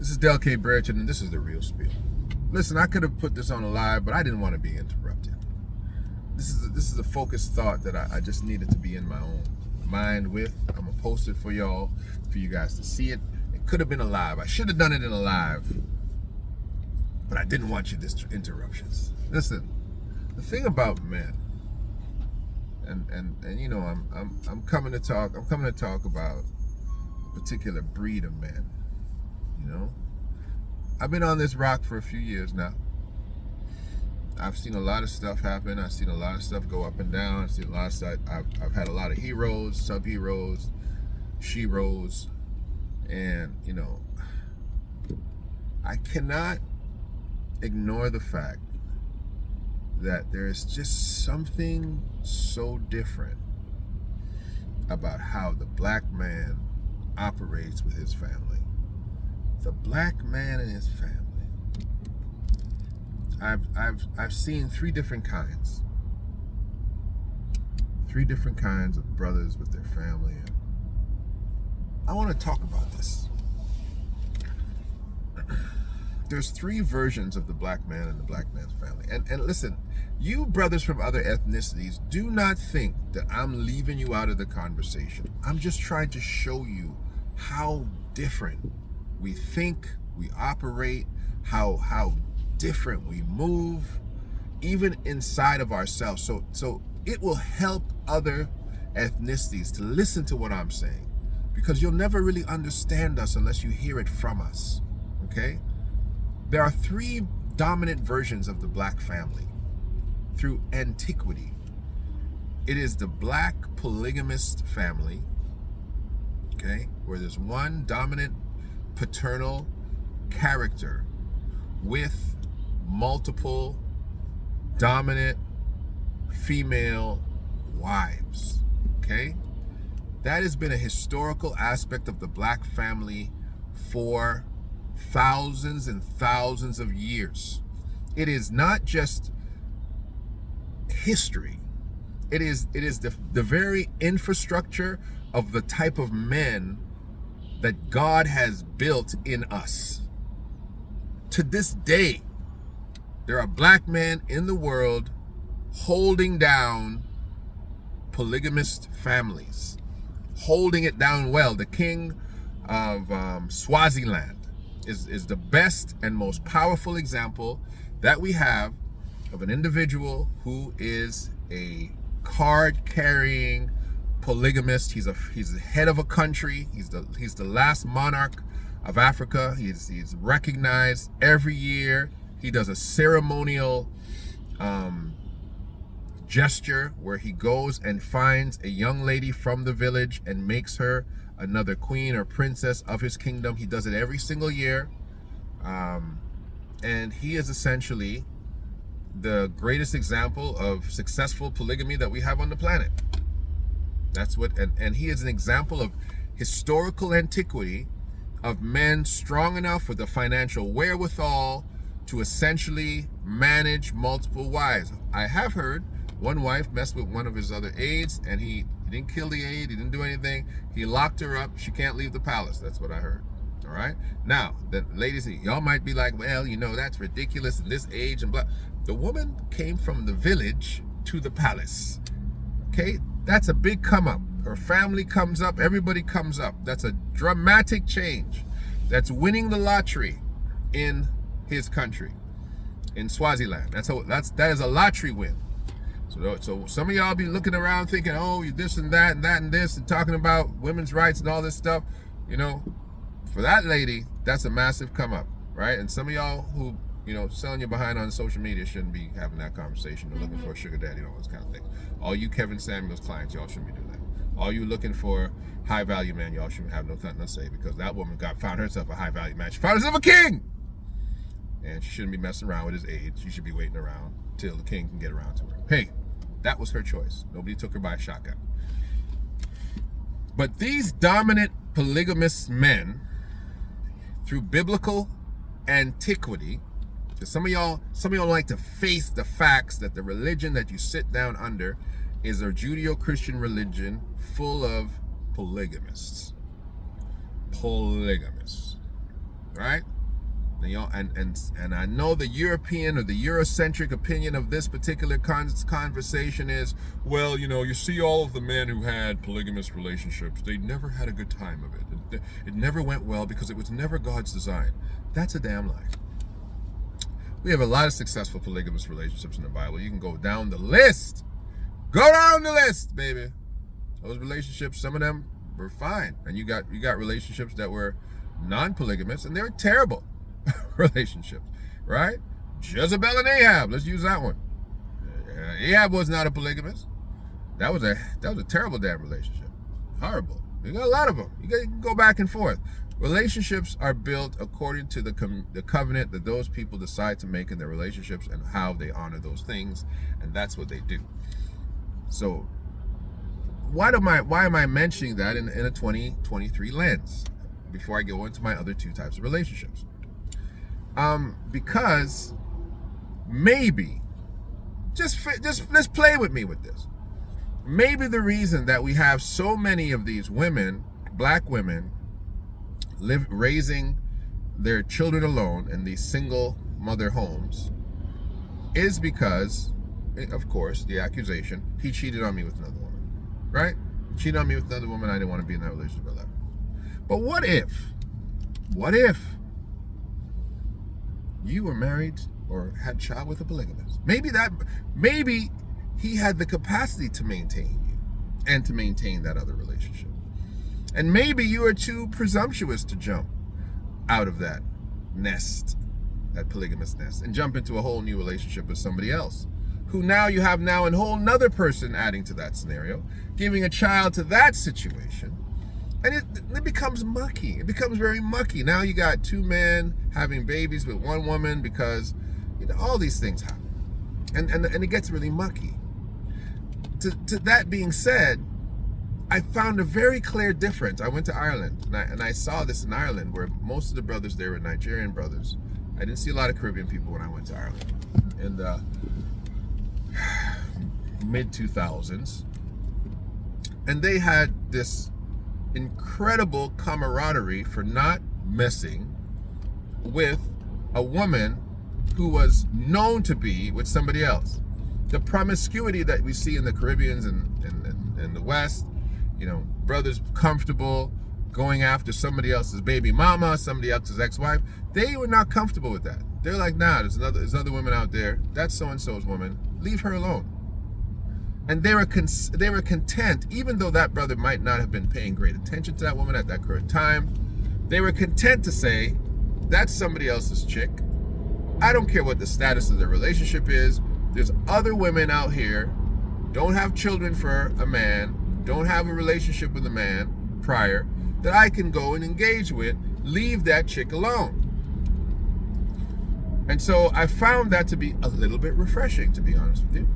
This is Del K. Brereton, and this is The Real Spiel. Listen, I could have put this on a live, but I didn't want to be interrupted. This is a focused thought that I just needed to be in my own mind with. I'm going to post it for y'all, for you guys to see it. It could have been a live. I should have done it in a live, but I didn't want you interruptions. Listen, the thing about men, and you know, I'm coming to talk about a particular breed of men. You know, I've been on this rock for a few years now. I've seen a lot of stuff happen. I've seen a lot of stuff go up and down. I've seen a lot of stuff. I've had a lot of heroes, sub-heroes, sheroes, and you know, I cannot ignore the fact that there's just something so different about how the black man operates with his family. The black man and his family. I've seen three different kinds of brothers with their family, and I want to talk about this. There's three versions of the black man and the black man's family. And listen, you brothers from other ethnicities, do not think that I'm leaving you out of the conversation. I'm just trying to show you how different we think, we operate, how different we move, even inside of ourselves. So it will help other ethnicities to listen to what I'm saying, because you'll never really understand us unless you hear it from us, okay? There are three dominant versions of the black family through antiquity. It is the black polygamous family, okay, where there's one dominant paternal character with multiple dominant female wives, okay? That has been a historical aspect of the black family for thousands and thousands of years. It is not just history. It is the very infrastructure of the type of men that God has built in us. To this day, there are black men in the world holding down polygamous families, holding it down well. The king of Swaziland is the best and most powerful example that we have of an individual who is a card-carrying polygamist. He's the head of a country. He's the last monarch of Africa. He's recognized every year. He does a ceremonial gesture where he goes and finds a young lady from the village and makes her another queen or princess of his kingdom. He does it every single year, and he is essentially the greatest example of successful polygamy that we have on the planet. That's what, and he is an example of historical antiquity of men strong enough with the financial wherewithal to essentially manage multiple wives. I have heard one wife messed with one of his other aides, and he didn't kill the aide, he didn't do anything. He locked her up. She can't leave the palace. That's what I heard. All right. Now, the ladies, y'all might be like, well, you know, that's ridiculous in this age and blah. The woman came from the village to the palace. Okay, that's a big come up. Her family comes up, everybody comes up. That's a dramatic change. That's winning the lottery in his country, in Swaziland. That is a lottery win. So some of y'all be looking around thinking, oh, you this and that and that and this, and talking about women's rights and all this stuff. You know, for that lady, that's a massive come up, right? And some of y'all who, you know, selling you behind on social media shouldn't be having that conversation. They're looking for a sugar daddy and all those kind of things. All you Kevin Samuels clients, y'all shouldn't be doing that. All you looking for high value man, y'all shouldn't have nothing to say, because that woman found herself a high value man. She found herself a king, and she shouldn't be messing around with his aides. She should be waiting around till the king can get around to her. Hey, that was her choice. Nobody took her by a shotgun. But these dominant polygamous men, through biblical antiquity, because some of y'all like to face the facts that the religion that you sit down under is a Judeo-Christian religion full of polygamists. Polygamists, right? And I know the European or the Eurocentric opinion of this particular conversation is, well, you see all of the men who had polygamous relationships, they never had a good time of it. It never went well because it was never God's design. That's a damn lie. We have a lot of successful polygamous relationships in the Bible. You can go down the list. Go down the list, baby. Those relationships, some of them were fine. And you got relationships that were non-polygamous, and they were terrible relationships, right? Jezebel and Ahab, let's use that one. Ahab was not a polygamist. That was a terrible damn relationship. Horrible. You got a lot of them. You can go back and forth. Relationships are built according to the covenant that those people decide to make in their relationships and how they honor those things, and that's what they do. So why am I mentioning that in a 2023 lens before I go into my other two types of relationships? Because maybe just let's play with me with this. Maybe the reason that we have so many of these women, black women, raising their children alone in these single mother homes is because, of course, the accusation, he cheated on me with another woman, right? He cheated on me with another woman. I didn't want to be in that relationship with her. But what if you were married or had a child with a polygamist? Maybe he had the capacity to maintain you and to maintain that other relationship. And maybe you are too presumptuous to jump out of that nest, that polygamous nest, and jump into a whole new relationship with somebody else, who now you have a whole nother person adding to that scenario, giving a child to that situation. And it becomes mucky. It becomes very mucky. Now you got two men having babies with one woman because all these things happen. And it gets really mucky. To that being said, I found a very clear difference. I went to Ireland, and I saw this in Ireland, where most of the brothers there were Nigerian brothers. I didn't see a lot of Caribbean people when I went to Ireland in the mid-2000s. And they had this incredible camaraderie for not messing with a woman who was known to be with somebody else. The promiscuity that we see in the Caribbeans and the West, brothers comfortable going after somebody else's baby mama, somebody else's ex-wife, they were not comfortable with that. They're like, nah, there's other women out there. That's so-and-so's woman. Leave her alone. And they were content, even though that brother might not have been paying great attention to that woman at that current time. They were content to say, that's somebody else's chick. I don't care what the status of the relationship is. There's other women out here, don't have children for a man, don't have a relationship with a man prior, that I can go and engage with. Leave that chick alone. And so I found that to be a little bit refreshing, to be honest with you.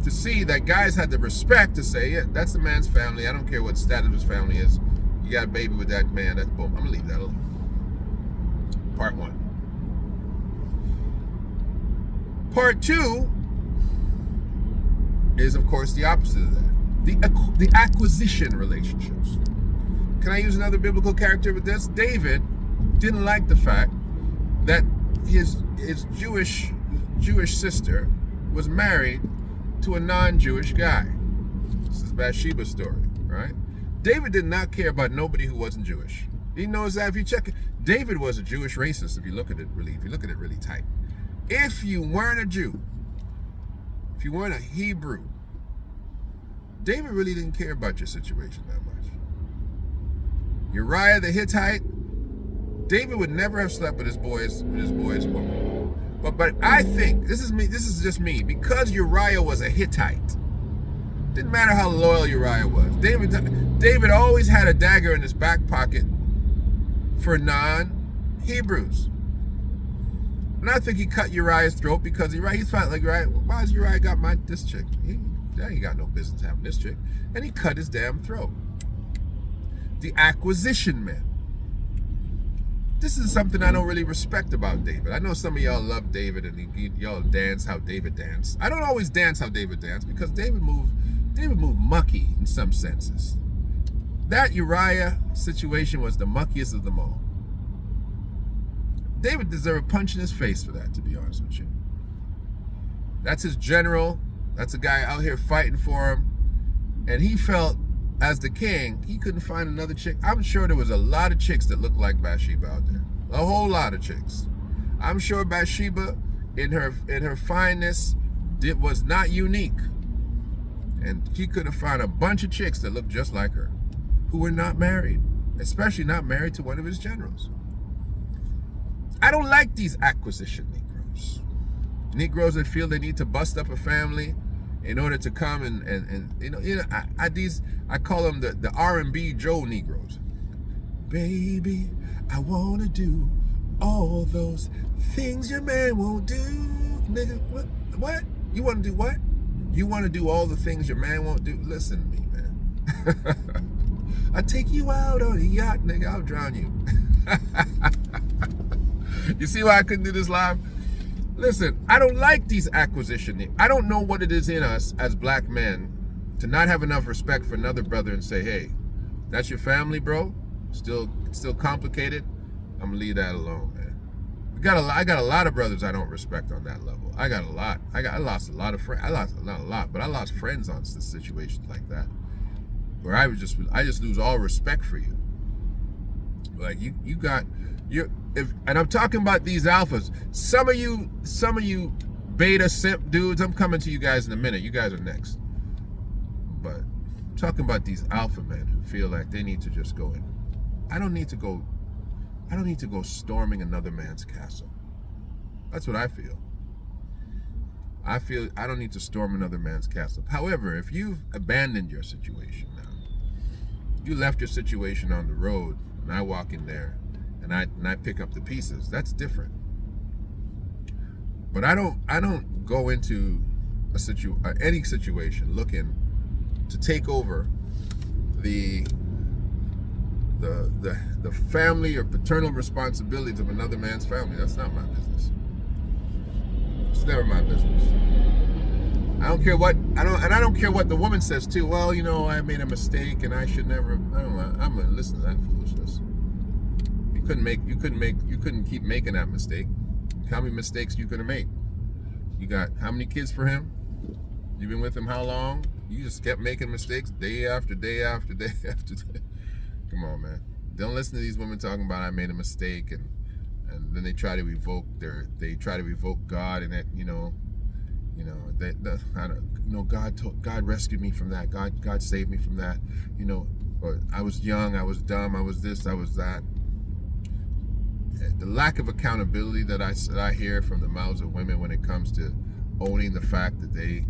To see that guys had the respect to say, yeah, that's the man's family. I don't care what status his family is. You got a baby with that man, that's boom. I'm gonna leave that alone. Part one. Part two is, of course, the opposite of that. The acquisition relationships. Can I use another biblical character with this? David didn't like the fact that his Jewish sister was married to a non-Jewish guy. This is Bathsheba's story, right? David did not care about nobody who wasn't Jewish. He knows that if you check it. David was a Jewish racist if you look at it really tight. If you weren't a Jew, if you weren't a Hebrew, David really didn't care about your situation that much. Uriah the Hittite, David would never have slept with his boy's woman. But I think, this is just me, because Uriah was a Hittite, didn't matter how loyal Uriah was. David always had a dagger in his back pocket for non-Hebrews. And I think he cut Uriah's throat because he felt like, Uriah, why has Uriah got this chick? He ain't got no business having this chick. And he cut his damn throat. The acquisition men. This is something I don't really respect about David. I know some of y'all love David and y'all dance how David danced. I don't always dance how David danced because David moved mucky in some senses. That Uriah situation was the muckiest of them all. David deserved a punch in his face for that, to be honest with you. That's his general. That's a guy out here fighting for him. And he felt, as the king, he couldn't find another chick. I'm sure there was a lot of chicks that looked like Bathsheba out there. A whole lot of chicks. I'm sure Bathsheba, in her fineness, was not unique. And he could have found a bunch of chicks that looked just like her, who were not married, especially not married to one of his generals. I don't like these acquisition Negroes. Negroes that feel they need to bust up a family in order to come and I call them the R&B Joe Negroes. Baby, I want to do all those things your man won't do. Nigga, what? You want to do what? You want to do all the things your man won't do? Listen to me, man. I take you out on a yacht, nigga. I'll drown you. You see why I couldn't do this live? Listen, I don't like these acquisition. I don't know what it is in us as black men to not have enough respect for another brother and say, hey, that's your family, bro. It's still complicated. I'm gonna leave that alone, man. I got a lot of brothers I don't respect on that level. I got a lot. I lost a lot of friends. I lost not a lot, but I lost friends on situations like that, where I just lose all respect for you. Like and I'm talking about these alphas. Some of you beta simp dudes, I'm coming to you guys in a minute. You guys are next. But I'm talking about these alpha men who feel like they need to just go in. I don't need to go storming another man's castle. That's what I feel. I feel I don't need to storm another man's castle. However, if you've abandoned your situation now, you left your situation on the road, and I walk in there and I pick up the pieces, that's different. But I don't go into any situation looking to take over the family or paternal responsibilities of another man's family. That's not my business. It's never my business. I don't care what I don't care what the woman says too. Well, I made a mistake and I should never. I'm gonna listen to that foolishness. You couldn't keep making that mistake. How many mistakes you gonna make? You got how many kids for him? You've been with him how long? You just kept making mistakes day after day after day after day. Come on, man. Don't listen to these women talking about I made a mistake and then they try to evoke God and that God rescued me from that. God saved me from that. Or I was young, I was dumb, I was this, I was that. The lack of accountability that I hear from the mouths of women when it comes to owning the fact that they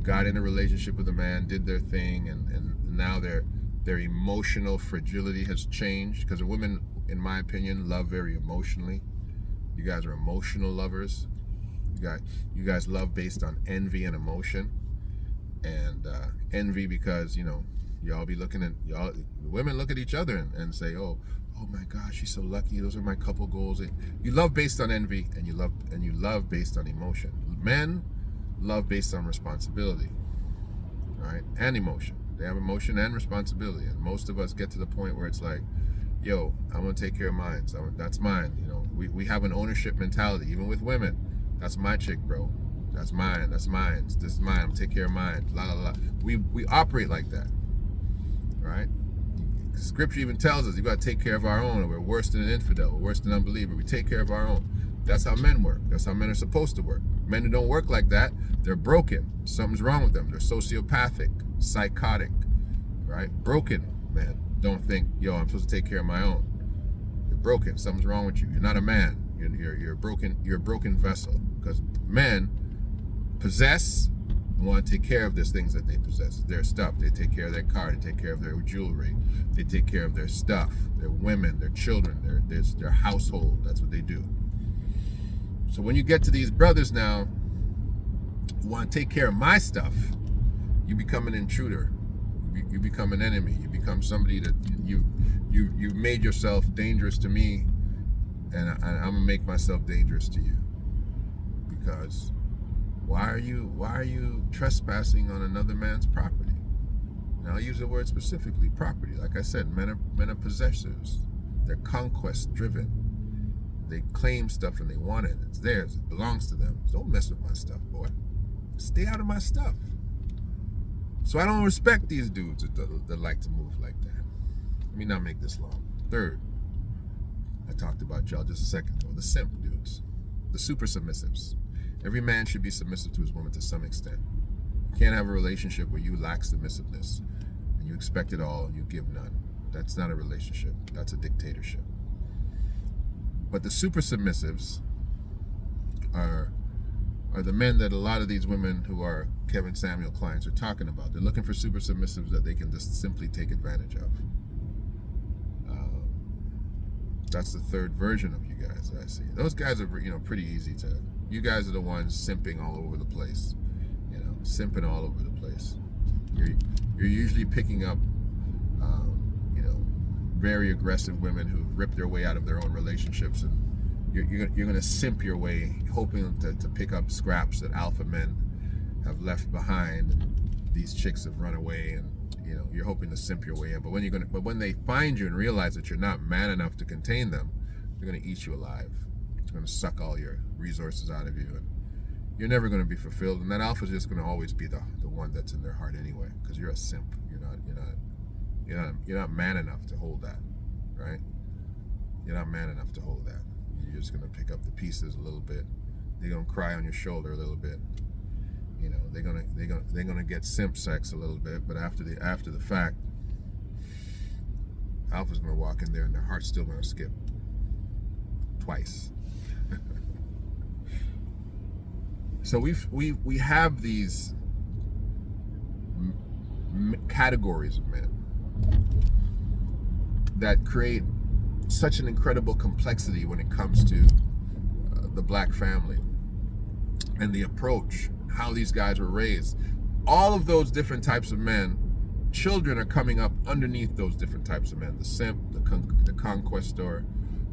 got in a relationship with a man, did their thing, and now their emotional fragility has changed, because women, in my opinion, love very emotionally. You guys are emotional lovers. You guys love based on envy and emotion, and envy because y'all be looking at women look at each other and say, oh my gosh, she's so lucky. Those are my couple goals. You love based on envy, and you love based on emotion. Men love based on responsibility, all right, and emotion. They have emotion and responsibility, and most of us get to the point where it's like, yo, I'm gonna take care of mine. So that's mine. We have an ownership mentality, even with women. That's my chick, bro. That's mine. That's mine. This is mine. I'm gonna take care of mine. La la la. We operate like that, right? Scripture even tells us you gotta take care of our own. We're worse than an infidel. We're worse than an unbeliever. We take care of our own. That's how men work. That's how men are supposed to work. Men who don't work like that, they're broken. Something's wrong with them. They're sociopathic, psychotic, right? Broken men don't think, yo, I'm supposed to take care of my own. You're broken. Something's wrong with you. You're not a man. You're broken. You're a broken vessel. Because men possess and want to take care of these things that they possess. Their stuff. They take care of their car. They take care of their jewelry. They take care of their stuff. Their women. Their children. Their household. That's what they do. So when you get to these brothers now who want to take care of my stuff, you become an intruder. You become an enemy. You become somebody that you've made yourself dangerous to me, and I'm gonna make myself dangerous to you. Because why are you trespassing on another man's property? And I'll use the word specifically, property. Like I said, men are possessors. They're conquest driven. They claim stuff and they want it. It's theirs. It belongs to them. Don't mess with my stuff, boy. Stay out of my stuff. So I don't respect these dudes that like to move like that. Let me not make this long. Third, I talked about y'all just a second ago. The simp dudes. The super submissives. Every man should be submissive to his woman to some extent. You can't have a relationship where you lack submissiveness and you expect it all and you give none. That's not a relationship. That's a dictatorship. But the super submissives are the men that a lot of these women who are Kevin Samuel clients are talking about. They're looking for super submissives that they can just simply take advantage of. That's the third version of you guys that I see. Those guys are, pretty easy to. You guys are the ones simping all over the place. Simping all over the place. You're usually picking up, very aggressive women who rip their way out of their own relationships, and you're going to simp your way, hoping to pick up scraps that alpha men have left behind. These chicks have run away, and you're hoping to simp your way in. But when they find you and realize that you're not man enough to contain them, they're going to eat you alive. It's going to suck all your resources out of you, and you're never going to be fulfilled. And that alpha is just going to always be the one that's in their heart anyway, because you're a simp. You're not man enough to hold that, right? You're not man enough to hold that. You're just gonna pick up the pieces a little bit. They're gonna cry on your shoulder a little bit. They're gonna get simp sex a little bit, but after the fact, alpha's gonna walk in there and their heart's still gonna skip twice. So we have these categories of men that create such an incredible complexity when it comes to the black family and the approach, how these guys were raised. All of those different types of men, children are coming up underneath those different types of men. The simp, the conquestor,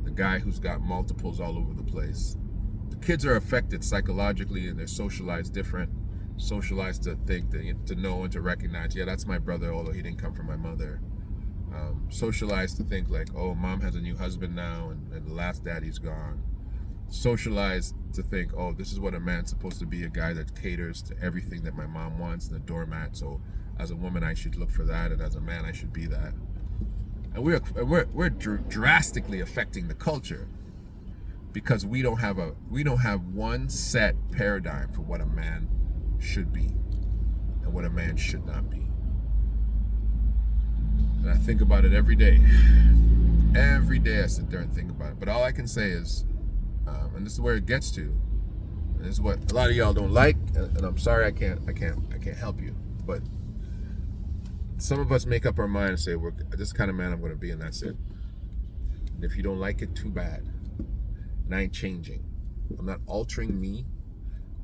the guy who's got multiples all over the place. The kids are affected psychologically and they're socialized different. Socialized to think, to know and to recognize, yeah, that's my brother, although he didn't come from my mother. Socialized to think like, oh, mom has a new husband now and the last daddy's gone. Socialized to think, oh, this is what a man's supposed to be, a guy that caters to everything that my mom wants and a doormat. So as a woman, I should look for that, and as a man, I should be that. And we're drastically affecting the culture because we don't have one set paradigm for what a man should be and what a man should not be. And I think about it every day. Every day I sit there and think about it. But all I can say is, and this is where it gets to, and this is what a lot of y'all don't like, and I'm sorry I can't help you. But some of us make up our mind and say, we're this kind of man I'm going to be, and that's it. And if you don't like it, too bad. And I ain't changing. I'm not altering me.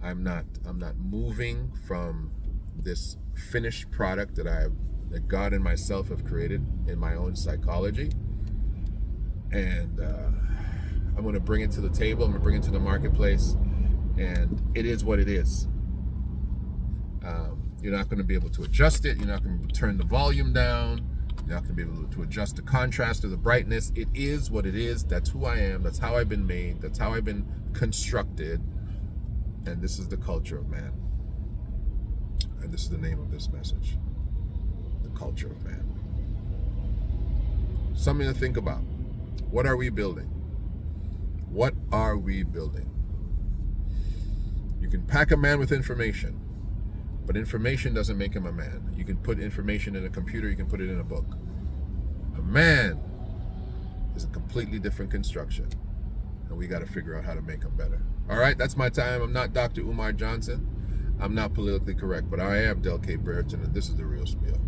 I'm not moving from this finished product that God and myself have created in my own psychology. And I'm going to bring it to the table. I'm going to bring it to the marketplace. And it is what it is. You're not going to be able to adjust it. You're not going to turn the volume down. You're not going to be able to adjust the contrast or the brightness. It is what it is. That's who I am. That's how I've been made. That's how I've been constructed. And this is the culture of man. And this is the name of this message. The culture of man. Something to think about. What are we building? What are we building? You can pack a man with information, but information doesn't make him a man. You can put information in a computer, you can put it in a book. A man is a completely different construction, and we got to figure out how to make him better. All right, that's my time. I'm not Dr. Umar Johnson. I'm not politically correct, but I am Del K. Brereton, and this is The Real Spiel.